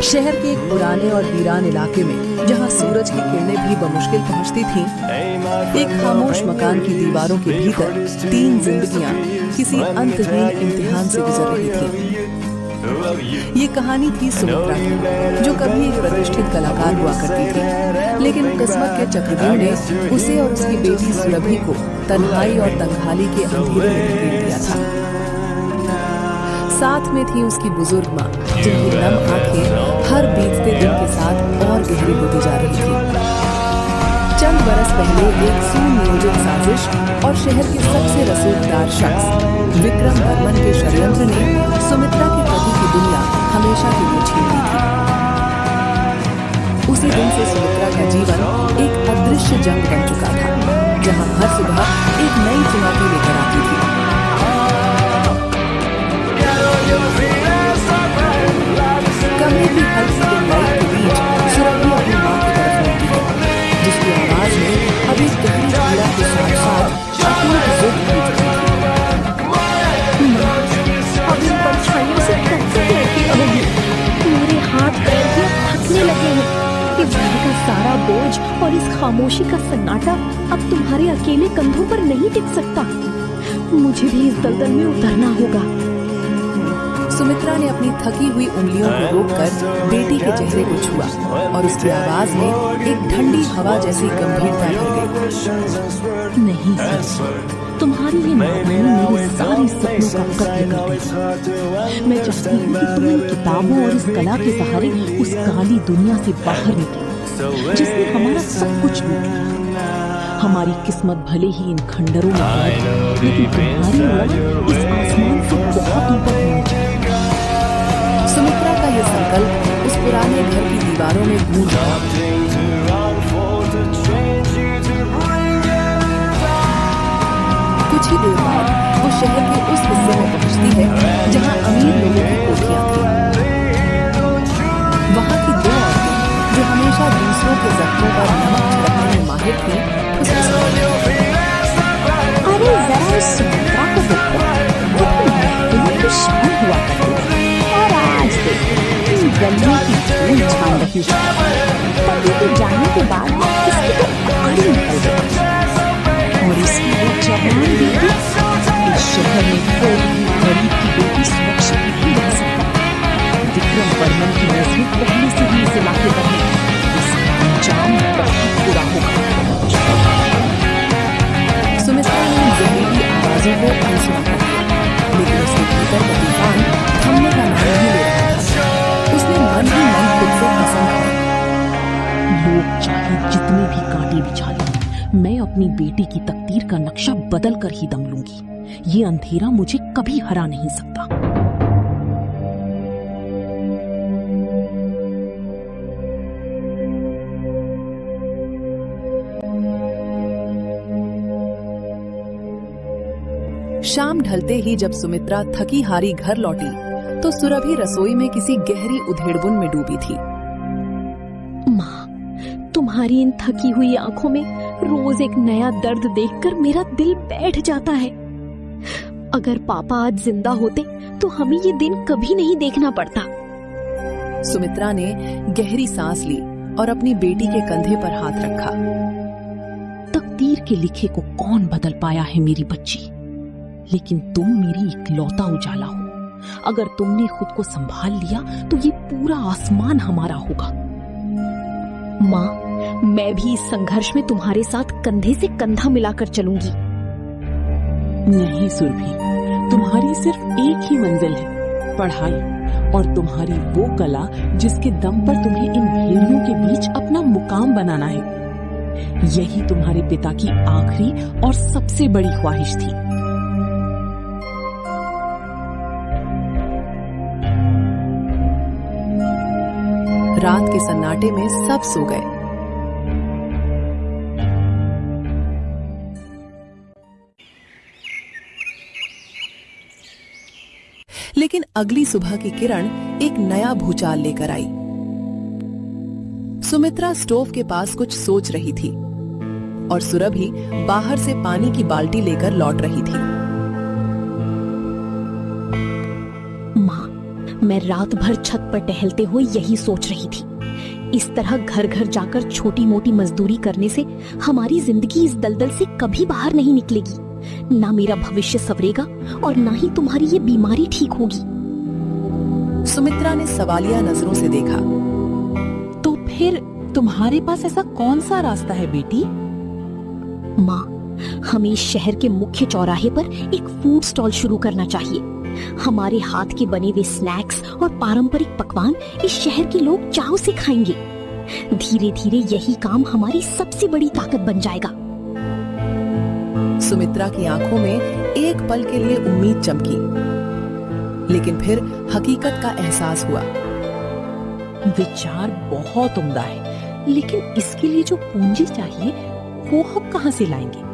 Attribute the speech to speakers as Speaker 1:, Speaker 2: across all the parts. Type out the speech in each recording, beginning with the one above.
Speaker 1: शहर के एक पुराने और वीरान इलाके में, जहां सूरज की किरणें भी बमुश्किल पहुंचती थीं, एक खामोश मकान की दीवारों के भीतर 3 जिंदगियां किसी अंतहीन इम्तिहान से गुजर रही थीं। ये कहानी थी सुमित्रा की, जो कभी एक प्रतिष्ठित कलाकार हुआ करती थी, लेकिन किस्मत के चक्रव्यूह ने उसे और उसकी बेटी सुरभि को तन्हाई और तंगहाली के अंधेरे में धकेल दिया था। साथ में थी उसकी बुजुर्ग माँ, जिनकी नम आंखें हर बीतते दिन के साथ और गहरी होती जा रही थी। चंद बरस पहले एक सुनियोजित साजिश और शहर के सबसे रसूखदार शख्स विक्रम वर्मन के षड्यंत्र ने सुमित्रा के पति की दुनिया हमेशा के लिए छीन ली थी। उसी दिन से सुमित्रा का जीवन एक अदृश्य जंग बन चुका था, जहां हर सुबह एक नई चुनौती लेकर आती थी। कमरे की हल्की गहराई के बीच सुरभि अपनी माँ की तरफ मुड़ती है, जिसकी आवाज में अब एक गहरी पीड़ा के साथ साथ अटूट जिद भी दिखती थी।
Speaker 2: अब इन परछाइयों से कैसे लड़ती रहोगी? मेरे हाथ पैर भी थकने लगे हैं। इस घर का सारा बोझ और इस खामोशी का सन्नाटा अब तुम्हारे अकेले कंधों पर नहीं टिक सकता। मुझे भी इस दलदल में उतरना होगा।
Speaker 1: सुमित्रा ने अपनी थकी हुई उंगलियों को रोककर बेटी के चेहरे को छुआ और उसकी आवाज में एक ठंडी हवा जैसी गंभीरता भर गई।
Speaker 2: नहीं सर, तुम्हारी ये नादानी मेरे सारे सपनों का कत्ल कर देगी। मैं चाहती हूँ कि तुम इन किताबों और इस कला के सहारे उस काली दुनिया से बाहर निकलो, जिसने हमारा सब कुछ लूट लिया। हमारी किस्मत भले ही इन खंडरों में है, लेकिन तुम्हारी उड़ान इस आसमान से बहुत ऊपर होनी चाहिए।
Speaker 1: सुमित्रा का यह संकल्प उस पुराने घर की दीवारों में गूंज रहा। कुछ ही देर बाद वो शहर के उस हिस्से में पहुंचती है जहां अमीर लोगों की कोठियां थी। वहां की 2 औरतें, जो हमेशा दूसरों के जख्मों पर नमक छिड़कने में माहिर थीं,
Speaker 2: अरे जरा इस सुमित्रा को देखो, महफिलों की शान हुआ करती है, और आज देखो इन गलियों की धूल छान रही है। पति के जाने के बाद इसकी तो गाड़ी निकल गई, और इसकी वो जवान बेटी, इस शहर में कोई भी गरीब की बेटी सुरक्षित नहीं रह सकता। विक्रम वर्मन की नजर पहले से ही इस इलाके पर है। इसका अंजाम बहुत बुरा होगा।
Speaker 1: सुमित्रा ने जहरीली आवाजों को अनसुना कर दिया, लेकिन उसके भीतर का तूफान थमने का नाम नहीं ले रहा था। उसने मन ही मन खुद से कसम खाई,
Speaker 2: लोग चाहे जितने भी कांटे बिछा लें, मैं अपनी बेटी की तकदीर का नक्शा बदल कर ही दम लूंगी। ये अंधेरा मुझे कभी हरा नहीं सकता।
Speaker 1: शाम ढलते ही जब सुमित्रा थकी हारी घर लौटी, तो सुरभि रसोई में किसी गहरी उधेड़बुन में डूबी थी।
Speaker 2: माँ, तुम्हारी इन थकी हुई आंखों में रोज एक नया दर्द देखकर मेरा दिल बैठ जाता है। अगर पापा आज जिंदा होते तो हमें ये दिन कभी नहीं देखना पड़ता।
Speaker 1: सुमित्रा ने गहरी सांस ली और अपनी बेटी के कंधे पर हाथ रखा।
Speaker 2: तकदीर के लिखे को कौन बदल पाया है मेरी बच्ची, लेकिन तुम मेरी इकलौता उजाला हो। अगर तुमने खुद को संभाल लिया तो ये पूरा आसमान हमारा होगा। माँ, मैं भी इस संघर्ष में तुम्हारे साथ कंधे से कंधा मिलाकर चलूंगी।
Speaker 3: नहीं सुरभि, तुम्हारी सिर्फ एक ही मंजिल है, पढ़ाई, और तुम्हारी वो कला जिसके दम पर तुम्हें इन भेड़ियों के बीच अपना मुकाम बनाना है। यही तुम्हारे पिता की आखिरी और सबसे बड़ी ख्वाहिश थी।
Speaker 1: रात के सन्नाटे में सब सो गए। लेकिन अगली सुबह की किरण एक नया भूचाल लेकर आई। सुमित्रा स्टोव के पास कुछ सोच रही थी और सुरभि बाहर से पानी की बाल्टी लेकर लौट रही थी।
Speaker 2: माँ, मैं रात भर छत पर टहलते हुए यही सोच रही थी। इस तरह घर घर जाकर छोटी मोटी मजदूरी करने से हमारी जिंदगी इस दलदल से कभी बाहर नहीं निकलेगी। ना मेरा भविष्य संवरेगा और ना ही तुम्हारी ये बीमारी ठीक होगी।
Speaker 1: सुमित्रा ने सवालिया नजरों से देखा।
Speaker 3: तो फिर तुम्हारे पास ऐसा कौन सा रास्ता है बेटी?
Speaker 2: माँ, हमें इस शहर के मुख्य चौराहे पर एक फूड स्टॉल शुरू करना चाहिए। हमारे हाथ के बने हुए स्नैक्स और पारंपरिक पकवान इस शहर के लोग चाव से खाएंगे। धीरे धीरे यही काम हमारी सबसे बड़ी ताकत बन जाएगा।
Speaker 1: सुमित्रा की आंखों में एक पल के लिए उम्मीद चमकी, लेकिन फिर हकीकत का एहसास हुआ।
Speaker 3: विचार बहुत उम्दा है, लेकिन इसके लिए जो पूंजी चाहिए वो हम कहां से लाएंगे?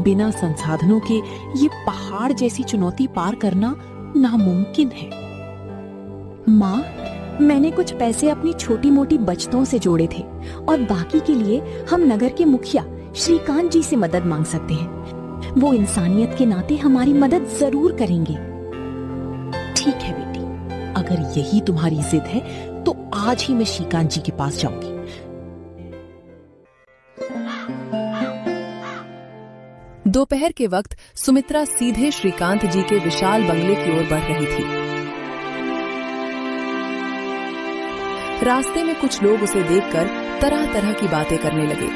Speaker 3: बिना संसाधनों के ये पहाड़ जैसी चुनौती पार करना नामुमकिन है।
Speaker 2: माँ, मैंने कुछ पैसे अपनी छोटी मोटी बचतों से जोड़े थे और बाकी के लिए हम नगर के मुखिया श्रीकांत जी से मदद मांग सकते हैं। वो इंसानियत के नाते हमारी मदद जरूर करेंगे।
Speaker 3: ठीक है बेटी, अगर यही तुम्हारी जिद है तो आज ही मैं श्रीकांत जी के पास जाऊंगी।
Speaker 1: दोपहर के वक्त सुमित्रा सीधे श्रीकांत जी के विशाल बंगले की ओर बढ़ रही थी। रास्ते में कुछ लोग उसे देखकर तरह तरह की बातें करने लगे।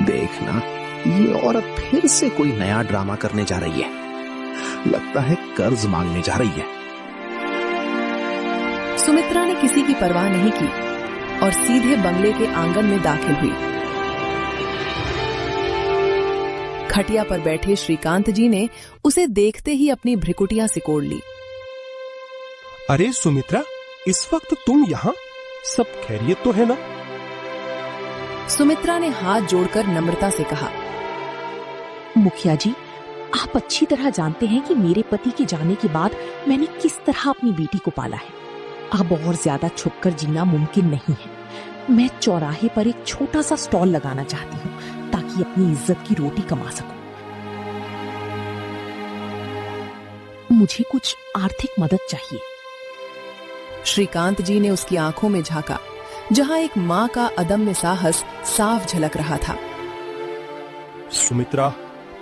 Speaker 4: देखना, ये औरत फिर से कोई नया ड्रामा करने जा रही है। लगता है कर्ज मांगने जा रही है।
Speaker 1: सुमित्रा ने किसी की परवाह नहीं की और सीधे बंगले के आंगन में दाखिल हुई। खटिया पर बैठे श्रीकांत जी ने उसे देखते ही अपनी भ्रिकुटियां सिकोड़ ली।
Speaker 5: अरे सुमित्रा, इस वक्त तुम यहाँ? सब खैरियत तो है ना?
Speaker 1: सुमित्रा ने हाथ जोड़कर नम्रता से कहा।
Speaker 3: मुखिया जी, आप अच्छी तरह जानते हैं कि मेरे पति के जाने के बाद मैंने किस तरह अपनी बेटी को पाला है। अब और ज्यादा छुपकर जीना मुमकिन नहीं है। मैं चौराहे पर एक छोटा सा स्टॉल लगाना चाहती हूँ ताकि अपनी इज्जत की रोटी कमा सकूं। मुझे कुछ आर्थिक मदद चाहिए।
Speaker 1: श्रीकांत जी ने उसकी आंखों में झांका, जहां एक मां का अदम्य साहस साफ झलक रहा था।
Speaker 5: सुमित्रा,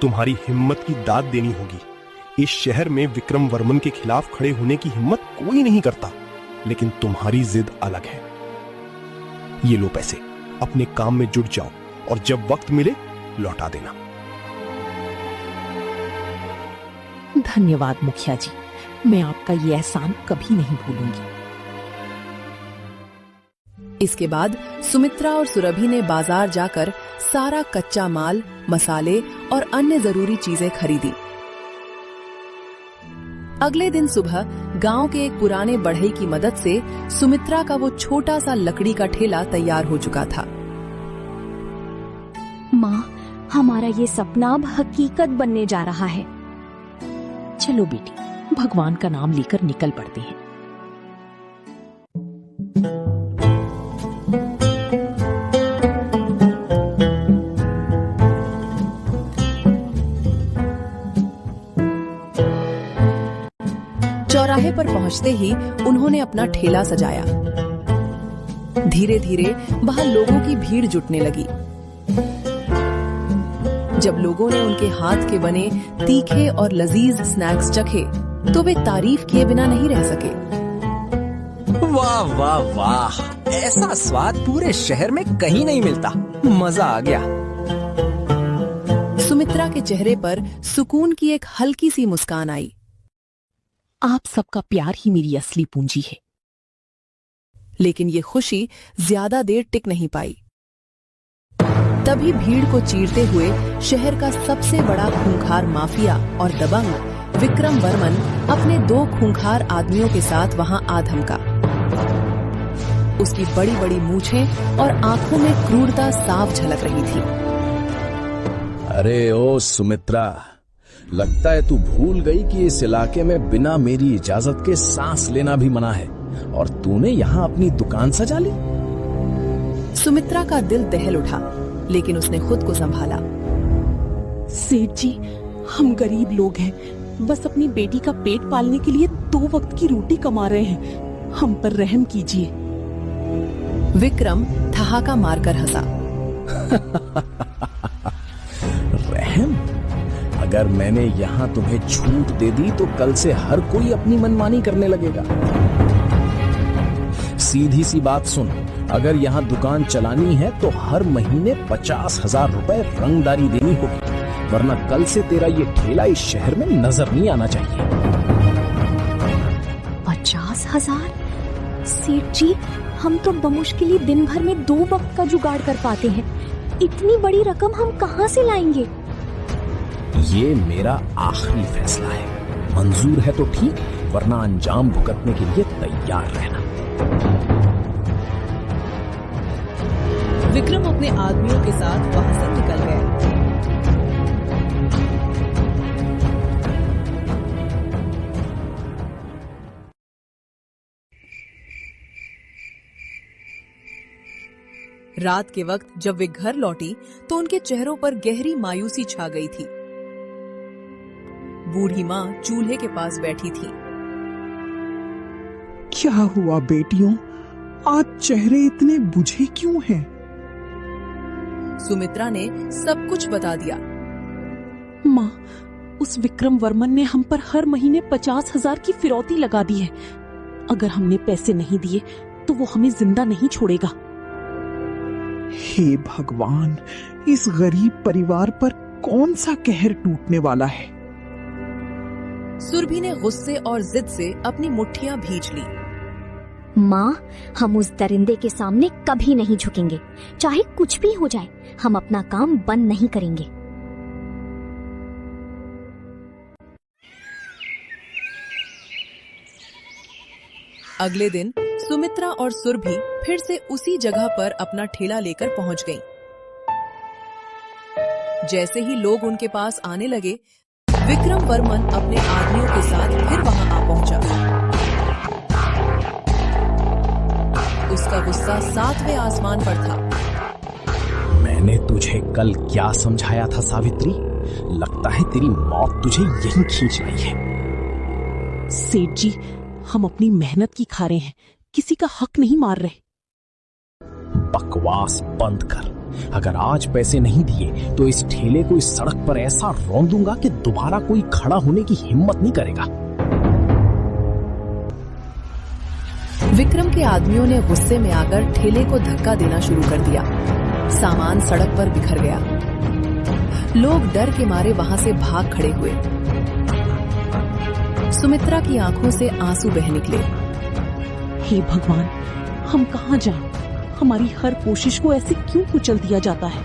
Speaker 5: तुम्हारी हिम्मत की दाद देनी होगी। इस शहर में विक्रम वर्मन के खिलाफ खड़े होने की हिम्मत कोई नहीं करता, लेकिन तुम्हारी जिद अलग है। ये लो पैसे, अपने काम में जुट जाओ और जब वक्त मिले लौटा देना।
Speaker 3: धन्यवाद मुखिया जी, मैं आपका ये एहसान कभी नहीं भूलूंगी।
Speaker 1: इसके बाद सुमित्रा और सुरभि ने बाजार जाकर सारा कच्चा माल, मसाले और अन्य जरूरी चीजें खरीदी। अगले दिन सुबह गांव के एक पुराने बढ़ई की मदद से सुमित्रा का वो छोटा सा लकड़ी का ठेला तैयार हो चुका था।
Speaker 2: माँ, हमारा ये सपना अब हकीकत बनने जा रहा है।
Speaker 3: चलो बेटी, भगवान का नाम लेकर निकल पड़ते हैं।
Speaker 1: चौराहे पर पहुंचते ही उन्होंने अपना ठेला सजाया। धीरे धीरे वहां लोगों की भीड़ जुटने लगी। जब लोगों ने उनके हाथ के बने तीखे और लजीज स्नैक्स चखे तो वे तारीफ किए बिना नहीं रह सके।
Speaker 6: वाह वाह वाह, ऐसा स्वाद पूरे शहर में कहीं नहीं मिलता। मजा आ गया।
Speaker 1: सुमित्रा के चेहरे पर सुकून की एक हल्की सी मुस्कान आई।
Speaker 3: आप सबका प्यार ही मेरी असली पूंजी है।
Speaker 1: लेकिन ये खुशी ज्यादा देर टिक नहीं पाई। तभी भीड़ को चीरते हुए शहर का सबसे बड़ा खूंखार माफिया और दबंग विक्रम वर्मन अपने 2 खूंखार आदमियों के साथ वहां आ धमका। उसकी बड़ी बड़ी मूछें और आंखों में क्रूरता साफ झलक रही थी।
Speaker 4: अरे ओ सुमित्रा, लगता है तू भूल गई कि इस इलाके में बिना मेरी इजाजत के सांस लेना भी मना है, और तूने यहाँ अपनी दुकान सजा ली।
Speaker 1: सुमित्रा का दिल दहल उठा, लेकिन उसने खुद को संभाला।
Speaker 3: सेठ जी, हम गरीब लोग हैं, बस अपनी बेटी का पेट पालने के लिए 2 वक्त की रोटी कमा रहे हैं। हम पर रहम कीजिए।
Speaker 1: विक्रम ठहाका मारकर हंसा।
Speaker 4: रहम? अगर मैंने यहाँ तुम्हें छूट दे दी तो कल से हर कोई अपनी मनमानी करने लगेगा। सीधी सी बात सुन, अगर यहाँ दुकान चलानी है तो हर महीने 50,000 रुपए रंगदारी देनी होगी, वरना कल से तेरा ये ठेला इस शहर में नजर नहीं आना चाहिए।
Speaker 2: 50,000? सेठ जी, हम तो बमुश्किल ही दिन भर में 2 वक्त का जुगाड़ कर पाते हैं। इतनी बड़ी रकम हम कहाँ से लाएंगे?
Speaker 4: ये मेरा आखिरी फैसला है। मंजूर है तो ठीक, वरना अंजाम भुगतने के लिए तैयार रहना।
Speaker 1: विक्रम अपने आदमियों के साथ वहां से निकल गए। रात के वक्त जब वे घर लौटी तो उनके चेहरों पर गहरी मायूसी छा गई थी। बूढ़ी माँ चूल्हे के पास बैठी थी।
Speaker 7: क्या हुआ बेटियों, आज चेहरे इतने बुझे क्यों हैं?
Speaker 1: सुमित्रा ने सब कुछ बता दिया।
Speaker 3: माँ, उस विक्रम वर्मन ने हम पर हर महीने 50,000 की फिरौती लगा दी है। अगर हमने पैसे नहीं दिए तो वो हमें जिंदा नहीं छोड़ेगा।
Speaker 7: हे भगवान, इस गरीब परिवार पर कौन सा कहर टूटने वाला है?
Speaker 1: सुरभि ने गुस्से और जिद से अपनी मुट्ठियां भींच ली।
Speaker 2: माँ, हम उस दरिंदे के सामने कभी नहीं झुकेंगे। चाहे कुछ भी हो जाए, हम अपना काम बंद नहीं करेंगे।
Speaker 1: अगले दिन सुमित्रा और सुरभि फिर से उसी जगह पर अपना ठेला लेकर पहुंच गईं। जैसे ही लोग उनके पास आने लगे, विक्रम वर्मन अपने आदमियों के साथ फिर वहां आ पहुंचा। उसका गुस्सा 7वें आसमान पर था।
Speaker 4: मैंने तुझे कल क्या समझाया था सावित्री? लगता है तेरी मौत तुझे यहीं खींच रही है।
Speaker 3: सेठ जी, हम अपनी मेहनत की खा रहे हैं, किसी का हक नहीं मार रहे।
Speaker 4: बकवास बंद कर। अगर आज पैसे नहीं दिए तो इस ठेले को इस सड़क पर ऐसा रौंदूंगा कि दोबारा कोई खड़ा होने की हिम्मत नहीं करेगा।
Speaker 1: विक्रम के आदमियों ने गुस्से में आकर ठेले को धक्का देना शुरू कर दिया। सामान सड़क पर बिखर गया। लोग डर के मारे वहां से भाग खड़े हुए। सुमित्रा की आंखों से आंसू बह निकले।
Speaker 3: हे भगवान, हम कहाँ जाएं? हमारी हर कोशिश को ऐसे क्यों कुचल दिया जाता है?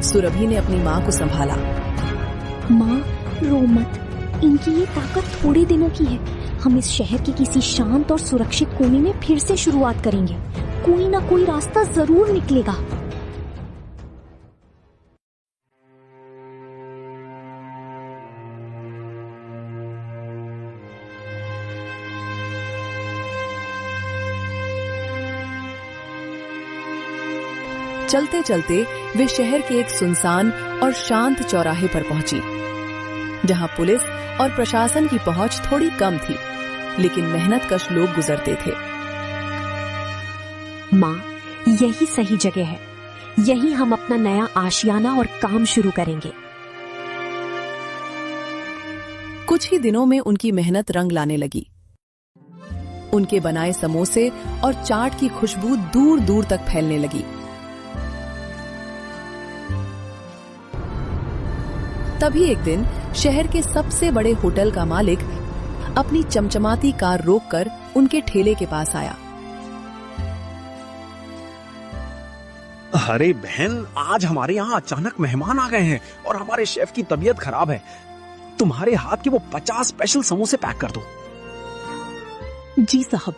Speaker 1: सुरभि ने अपनी माँ को संभाला।
Speaker 2: माँ, रो मत। इनकी ये ताकत थोड़े दिनों की है। हम इस शहर के किसी शांत और सुरक्षित कोने में फिर से शुरुआत करेंगे। कोई ना कोई रास्ता जरूर निकलेगा।
Speaker 1: चलते चलते वे शहर के एक सुनसान और शांत चौराहे पर पहुंची, जहां पुलिस और प्रशासन की पहुंच थोड़ी कम थी, लेकिन मेहनतकश लोग गुजरते थे।
Speaker 2: माँ, यही सही जगह है। यही हम अपना नया आशियाना और काम शुरू करेंगे।
Speaker 1: कुछ ही दिनों में उनकी मेहनत रंग लाने लगी। उनके बनाए समोसे और चाट की खुशबू दूर दूर तक फैलने लगी। तभी एक दिन शहर के सबसे बड़े होटल का मालिक अपनी चमचमाती कार रोककर उनके ठेले के पास आया।
Speaker 5: अरे बहन, आज हमारे यहाँ अचानक मेहमान आ गए हैं और हमारे शेफ की तबीयत खराब है। तुम्हारे हाथ के वो 50 स्पेशल समोसे पैक कर दो।
Speaker 3: जी साहब,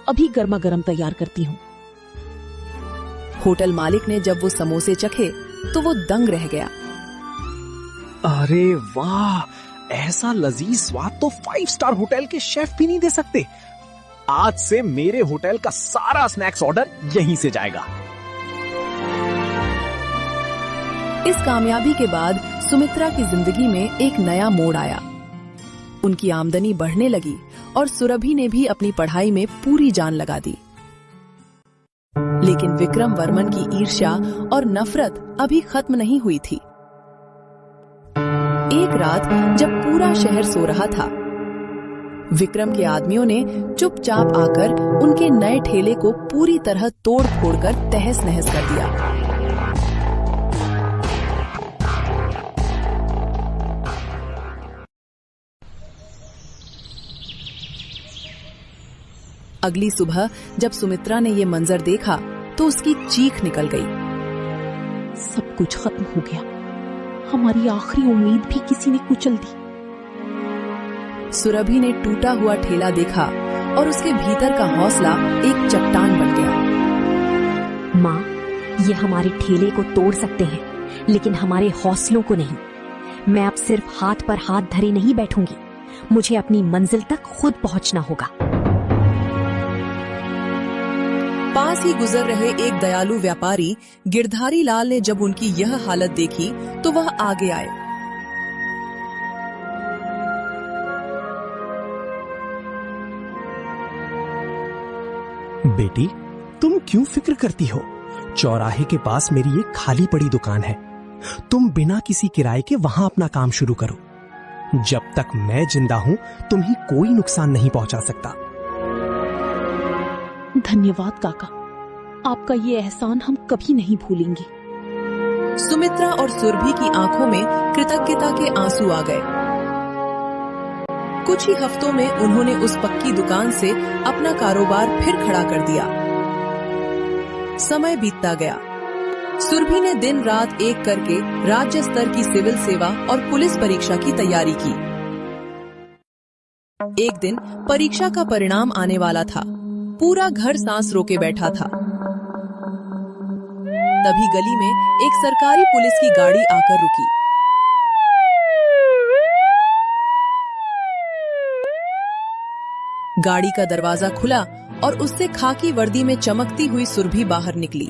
Speaker 3: अभी गर्मा गर्म तैयार करती हूँ।
Speaker 1: होटल मालिक ने जब वो समोसे चखे तो वो दंग रह गया।
Speaker 5: अरे वाह, ऐसा लजीज स्वाद तो 5 स्टार होटल के शेफ भी नहीं दे सकते। आज से मेरे होटल का सारा स्नैक्स ऑर्डर यहीं से जाएगा।
Speaker 1: इस कामयाबी के बाद सुमित्रा की जिंदगी में एक नया मोड़ आया। उनकी आमदनी बढ़ने लगी और सुरभि ने भी अपनी पढ़ाई में पूरी जान लगा दी। लेकिन विक्रम वर्मन की ईर्ष्या और नफरत अभी खत्म नहीं हुई थी। एक रात जब पूरा शहर सो रहा था, विक्रम के आदमियों ने चुपचाप आकर उनके नए ठेले को पूरी तरह तोड़ फोड़ कर तहस नहस कर दिया। अगली सुबह जब सुमित्रा ने ये मंजर देखा तो उसकी चीख निकल गई।
Speaker 3: सब कुछ खत्म हो गया, हमारी आखिरी उम्मीद भी किसी ने कुचल दी।
Speaker 1: सुरभि ने टूटा हुआ ठेला देखा और उसके भीतर का हौसला एक चट्टान बन गया।
Speaker 2: माँ, ये हमारे ठेले को तोड़ सकते हैं, लेकिन हमारे हौसलों को नहीं। मैं अब सिर्फ हाथ पर हाथ धरे नहीं बैठूंगी, मुझे अपनी मंजिल तक खुद पहुंचना होगा।
Speaker 1: पास ही गुजर रहे एक दयालु व्यापारी गिरधारी लाल ने जब उनकी यह हालत देखी तो वह आगे आए।
Speaker 5: बेटी, तुम क्यों फिक्र करती हो? चौराहे के पास मेरी एक खाली पड़ी दुकान है, तुम बिना किसी किराए के वहां अपना काम शुरू करो। जब तक मैं जिंदा हूं तुम्हें कोई नुकसान नहीं पहुंचा सकता।
Speaker 3: धन्यवाद काका, आपका ये एहसान हम कभी नहीं भूलेंगे।
Speaker 1: सुमित्रा और सुरभि की आंखों में कृतज्ञता के आंसू आ गए। कुछ ही हफ्तों में उन्होंने उस पक्की दुकान से अपना कारोबार फिर खड़ा कर दिया। समय बीतता गया। सुरभि ने दिन रात एक करके राज्य स्तर की सिविल सेवा और पुलिस परीक्षा की तैयारी की। एक दिन परीक्षा का परिणाम आने वाला था। पूरा घर सांस रोके बैठा था। तभी गली में एक सरकारी पुलिस की गाड़ी आकर रुकी। गाड़ी का दरवाजा खुला और उससे खाकी वर्दी में चमकती हुई सुरभि बाहर निकली।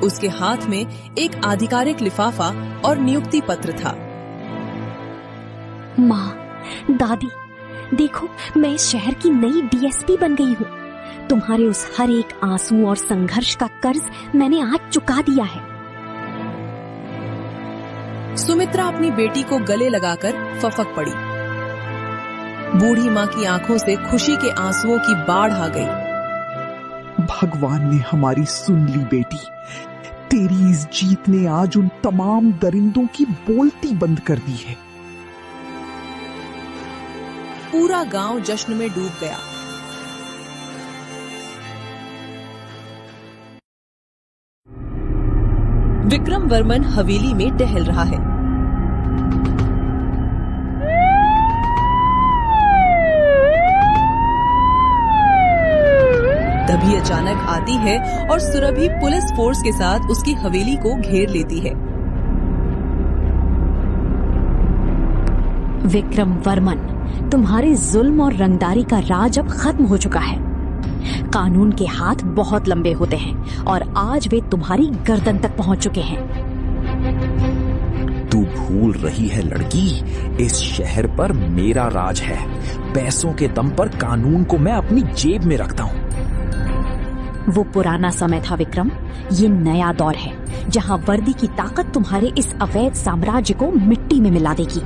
Speaker 1: उसके हाथ में एक आधिकारिक लिफाफा और नियुक्ति पत्र था।
Speaker 2: माँ, दादी, देखो, मैं इस शहर की नई डीएसपी बन गई हूँ। तुम्हारे उस हर एक आंसू और संघर्ष का कर्ज मैंने आज चुका दिया है।
Speaker 1: सुमित्रा अपनी बेटी को गले लगाकर फफक पड़ी। बूढ़ी माँ की आंखों से खुशी के आंसुओं की बाढ़ आ गई।
Speaker 7: भगवान ने हमारी सुन ली बेटी। तेरी इस जीत ने आज उन तमाम दरिंदों की बोलती बंद कर दी है।
Speaker 1: पूरा गांव जश्न में डूब गया। विक्रम वर्मन हवेली में टहल रहा है। तभी अचानक आती है और सुरभि पुलिस फोर्स के साथ उसकी हवेली को घेर लेती है।
Speaker 2: विक्रम वर्मन, तुम्हारे जुल्म और रंगदारी का राज अब खत्म हो चुका है। कानून के हाथ बहुत लंबे होते हैं और आज वे तुम्हारी गर्दन तक पहुंच चुके हैं।
Speaker 4: तू भूल रही है लड़की, इस शहर पर मेरा राज है। पैसों के दम पर कानून को मैं अपनी जेब में रखता हूँ।
Speaker 2: वो पुराना समय था विक्रम, ये नया दौर है जहाँ वर्दी की ताकत तुम्हारे इस अवैध साम्राज्य को मिट्टी में मिला देगी।